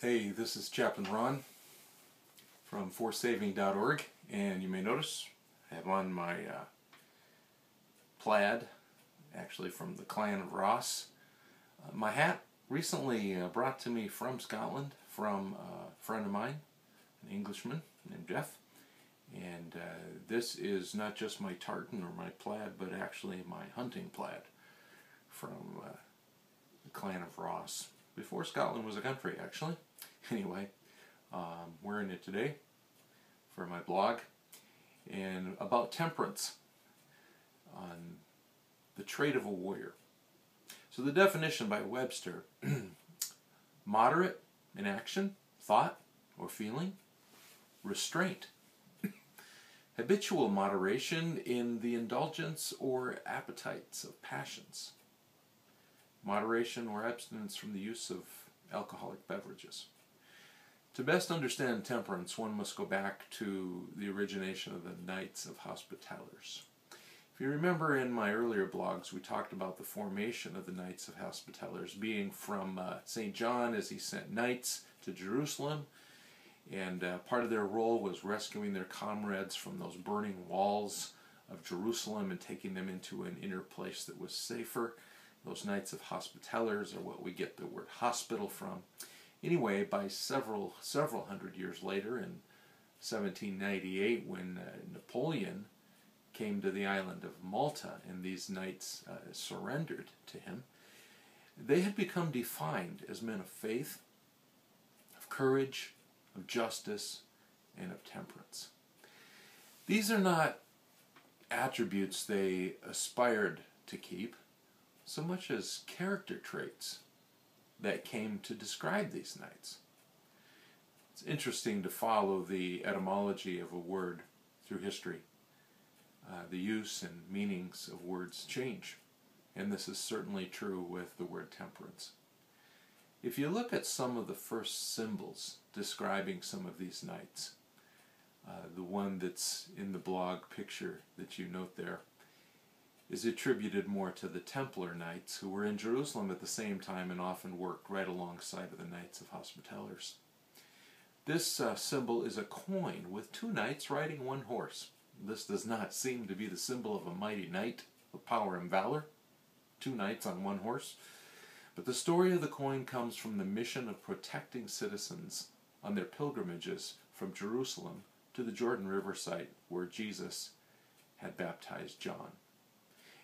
Hey, this is Chaplain Ron from forsaving.org, and you may notice I have on my plaid, actually from the clan of Ross. My hat recently brought to me from Scotland from a friend of mine, an Englishman named Jeff, and this is not just my tartan or my plaid, but actually my hunting plaid from the clan of Ross, before Scotland was a country, actually. Anyway, wearing it today for my blog, and about temperance, on the trait of a warrior. So the definition by Webster: moderate in action, thought, or feeling, restraint, habitual moderation in the indulgence or appetites of passions, moderation or abstinence from the use of alcoholic beverages. To best understand temperance, one must go back to the origination of the Knights of Hospitallers. If you remember, in my earlier blogs, we talked about the formation of the Knights of Hospitallers being from St. John as he sent knights to Jerusalem, and part of their role was rescuing their comrades from those burning walls of Jerusalem and taking them into an inner place that was safer. Those Knights of Hospitallers are what we get the word hospital from. Anyway, by several hundred years later, in 1798, when Napoleon came to the island of Malta and these knights surrendered to him, they had become defined as men of faith, of courage, of justice, and of temperance. These are not attributes they aspired to keep so much as character traits that came to describe these knights. It's interesting to follow the etymology of a word through history. The use and meanings of words change, and this is certainly true with the word temperance. If you look at some of the first symbols describing some of these knights, the one that's in the blog picture that you note there is attributed more to the Templar Knights, who were in Jerusalem at the same time and often worked right alongside of the Knights of Hospitallers. This symbol is a coin with two knights riding one horse. This does not seem to be the symbol of a mighty knight of power and valor, two knights on one horse, but the story of the coin comes from the mission of protecting citizens on their pilgrimages from Jerusalem to the Jordan River site where Jesus had baptized John.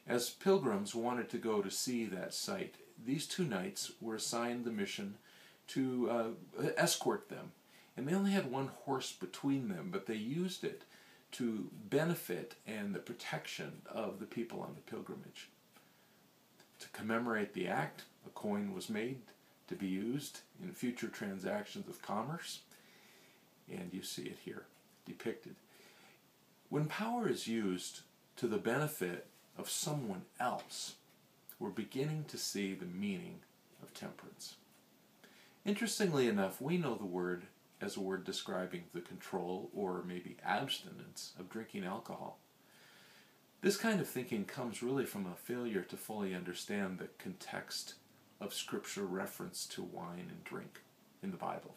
As pilgrims wanted to go to see that site, these two knights were assigned the mission to escort them. And they only had one horse between them, but they used it to benefit and the protection of the people on the pilgrimage. To commemorate the act, a coin was made to be used in future transactions of commerce, and you see it here depicted. When power is used to the benefit of someone else, we're beginning to see the meaning of temperance. Interestingly enough, we know the word as a word describing the control or maybe abstinence of drinking alcohol. This kind of thinking comes really from a failure to fully understand the context of Scripture reference to wine and drink in the Bible.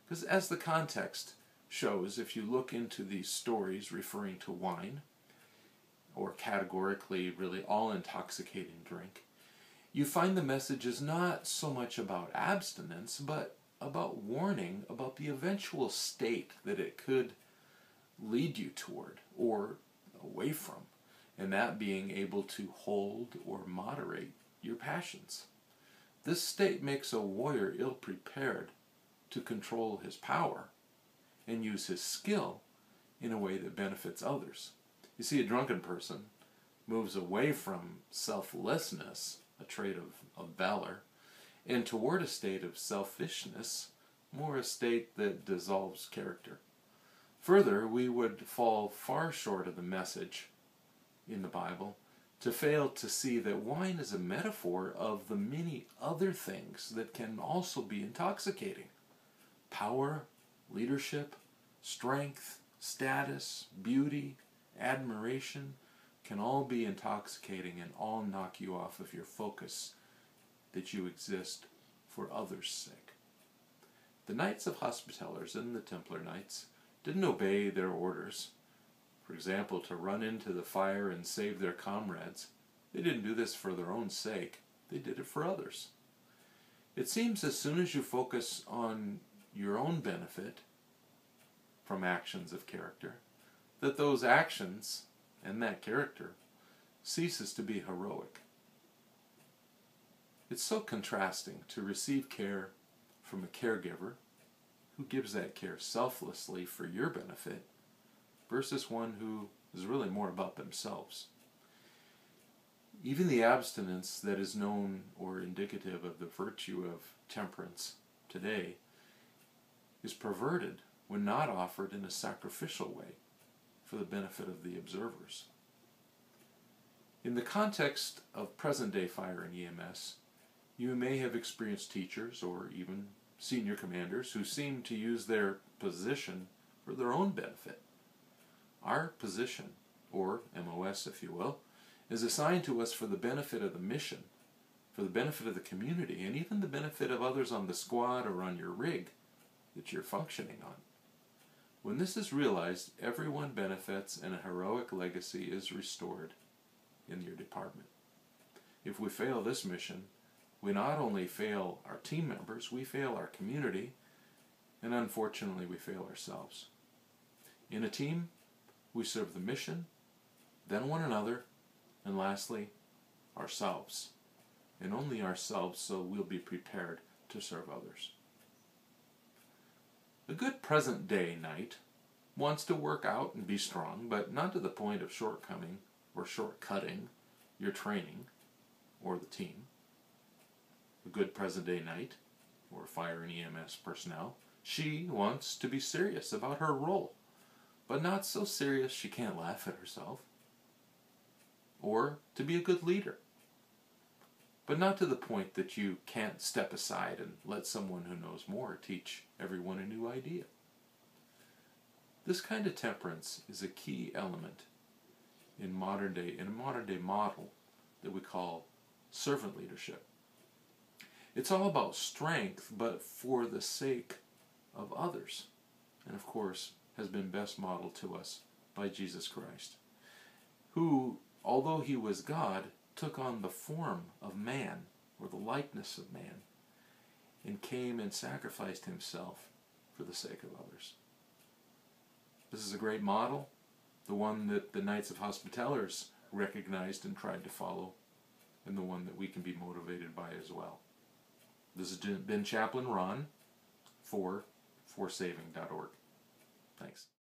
Because as the context shows, if you look into these stories referring to wine, or categorically really all intoxicating drink, you find the message is not so much about abstinence, but about warning about the eventual state that it could lead you toward or away from, and that being able to hold or moderate your passions. This state makes a warrior ill-prepared to control his power and use his skill in a way that benefits others. You see, a drunken person moves away from selflessness, a trait of valor, and toward a state of selfishness, more a state that dissolves character. Further, we would fall far short of the message in the Bible to fail to see that wine is a metaphor of the many other things that can also be intoxicating. Power, leadership, strength, status, beauty, admiration can all be intoxicating and all knock you off of your focus that you exist for others' sake. The Knights of Hospitallers and the Templar Knights didn't obey their orders. For example, to run into the fire and save their comrades. They didn't do this for their own sake. They did it for others. It seems as soon as you focus on your own benefit from actions of character, that those actions and that character ceases to be heroic. It's so contrasting to receive care from a caregiver who gives that care selflessly for your benefit versus one who is really more about themselves. Even the abstinence that is known or indicative of the virtue of temperance today is perverted when not offered in a sacrificial way for the benefit of the observers. In the context of present-day fire and EMS, you may have experienced teachers or even senior commanders who seem to use their position for their own benefit. Our position, or MOS if you will, is assigned to us for the benefit of the mission, for the benefit of the community, and even the benefit of others on the squad or on your rig that you're functioning on. When this is realized, everyone benefits and a heroic legacy is restored in your department. If we fail this mission, we not only fail our team members, we fail our community, and unfortunately we fail ourselves. In a team, we serve the mission, then one another, and lastly, ourselves. And only ourselves, so we'll be prepared to serve others. A good present-day knight wants to work out and be strong, but not to the point of shortcoming or shortcutting your training or the team. A good present-day knight, or fire and EMS personnel, she wants to be serious about her role, but not so serious she can't laugh at herself. Or to be a good leader, but not to the point that you can't step aside and let someone who knows more teach everyone a new idea. This kind of temperance is a key element in a modern day model that we call servant leadership. It's all about strength, but for the sake of others, and of course has been best modeled to us by Jesus Christ, who, although he was God, took on the form of man, or the likeness of man, and came and sacrificed himself for the sake of others. This is a great model, the one that the Knights of Hospitallers recognized and tried to follow, and the one that we can be motivated by as well. This has been Chaplain Ron for forsaving.org. Thanks.